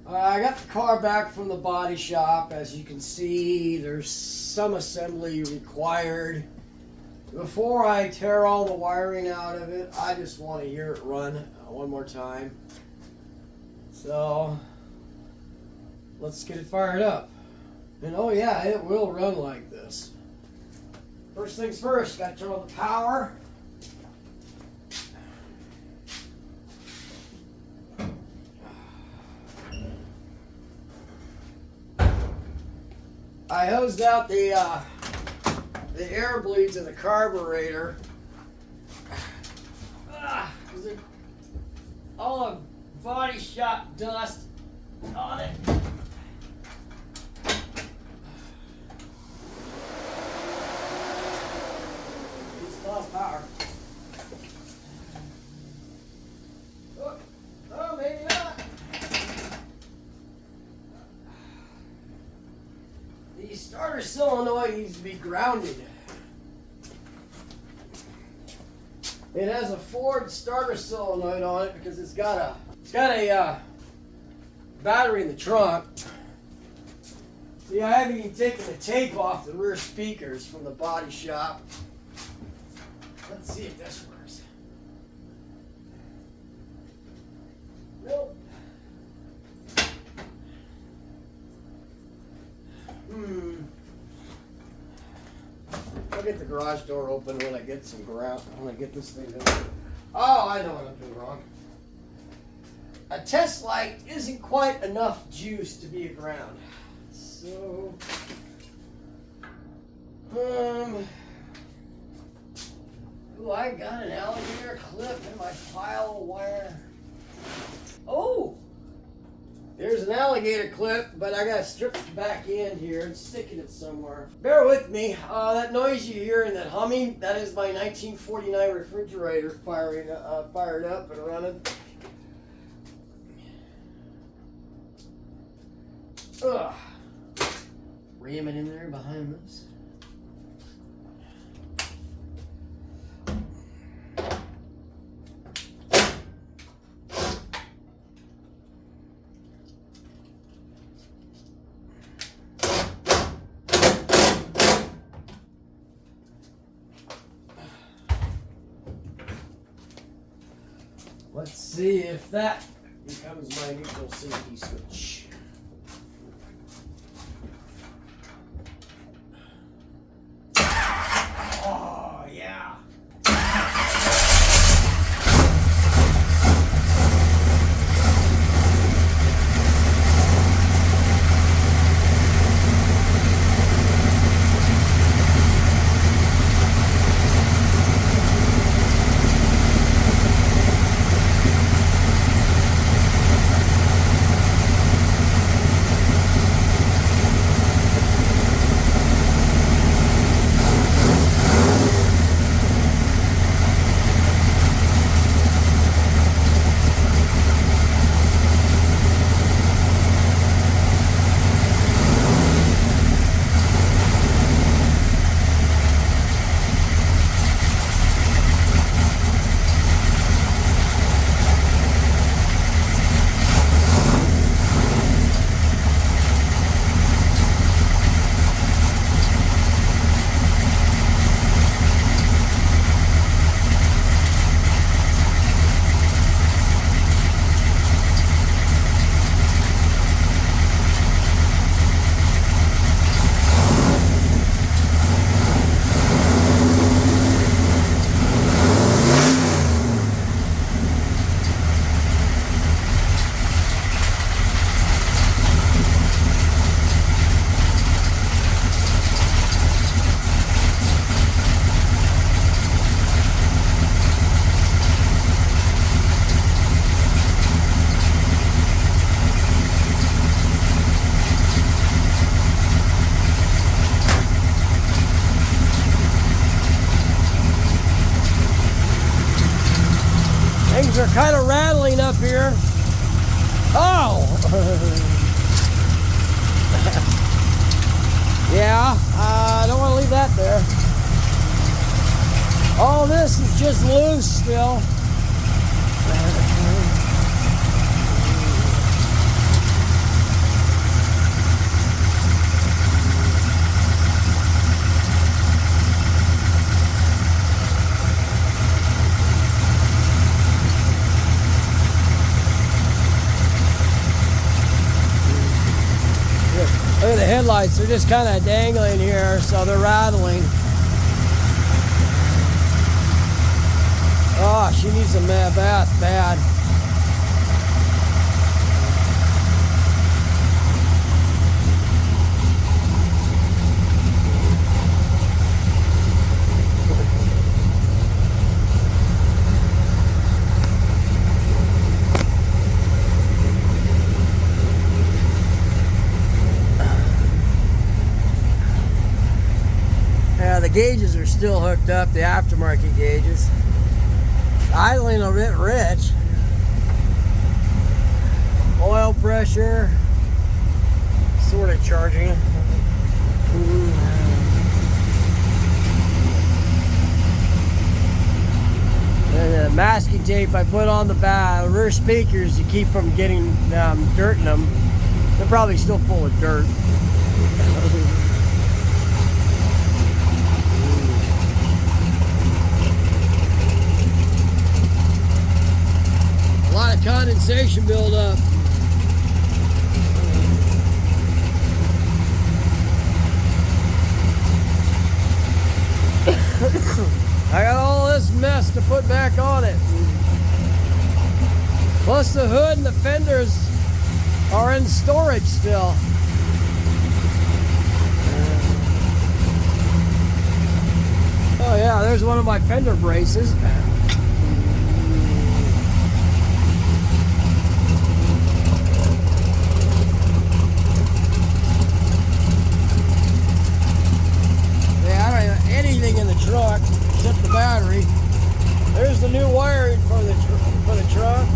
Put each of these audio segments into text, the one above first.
I got the car back from the body shop. As you can see, there's some assembly required. Before I tear all the wiring out of it, I just want to hear it run one more time. So, let's get it fired up. And oh yeah, it will run like this. First things first, got to turn on the power. I hosed out the air bleeds in the carburetor. Because all the body shop dust on it. It's lost power. Oh, maybe not. The starter solenoid needs to be grounded. It has a Ford starter solenoid on it because it's got a battery in the trunk. See, I haven't even taken the tape off the rear speakers from the body shop. Let's see if this works. Nope. I'll get the garage door open when I get some ground. When I get this thing done. Oh, I know what I'm doing wrong. A test light isn't quite enough juice to be a ground. So, ooh, I got an alligator clip in my pile of wire. Oh! There's an alligator clip, but I gotta strip the back end here and sticking it somewhere. Bear with me. That noise you hear and that humming, that is my 1949 refrigerator fired up and running. Ugh. Ram it in there behind this. Let's see if that becomes my neutral safety switch. Oh, yeah. Things are kind of rattling up here. Oh! Yeah, I don't want to leave that there. All this is just loose still. Look at the headlights, they're just kind of dangling here, so they're rattling. Oh, she needs a bath bad. Yeah, the gauges are still hooked up, the aftermarket gauges. Idling a bit rich. Oil pressure, sort of charging. And the masking tape I put on the back, rear speakers to keep from getting dirt in them. They're probably still full of dirt. A lot of condensation buildup. I got all this mess to put back on it. Plus the hood and the fenders are in storage still. Oh yeah, there's one of my fender braces. Anything in the truck except the battery. There's the new wiring for the truck.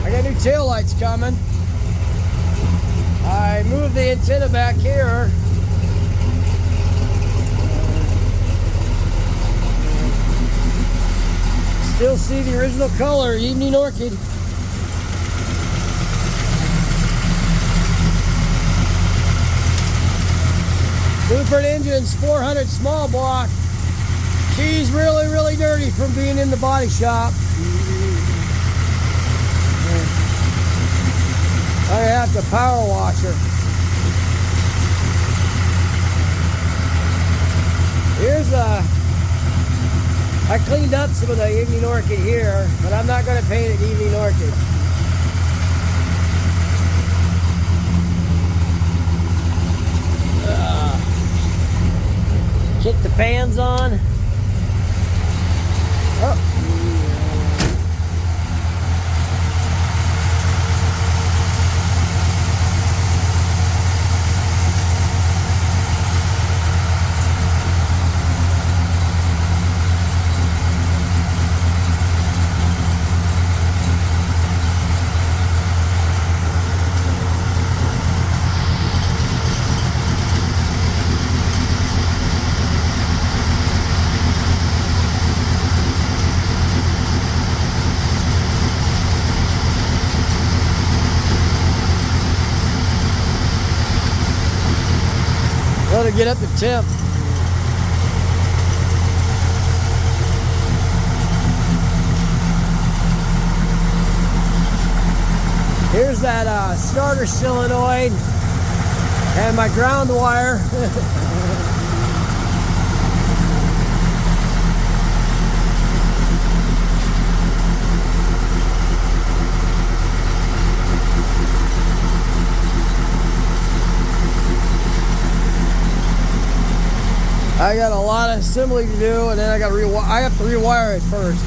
I got new taillights coming. I moved the antenna back here. Still see the original color, Evening Orchid. Blueprint engines, 400 small block. She's really, really dirty from being in the body shop. I have to power wash her. Here's I cleaned up some of the Evening Orchid here, but I'm not going to paint it Evening Orchid. Kick the fans on. Oh. To get up the temp. Here's that starter solenoid and my ground wire. I got a lot of assembly to do, and then I have to rewire it first.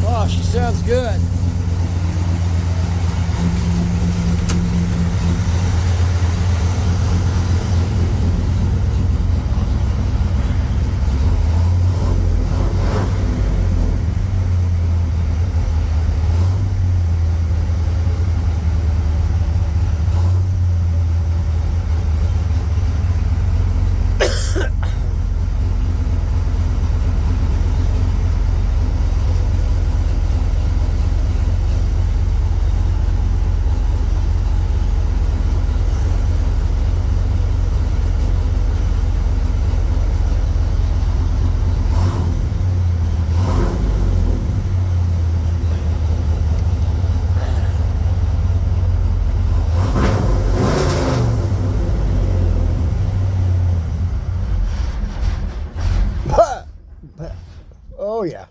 Oh, she sounds good. Oh yeah.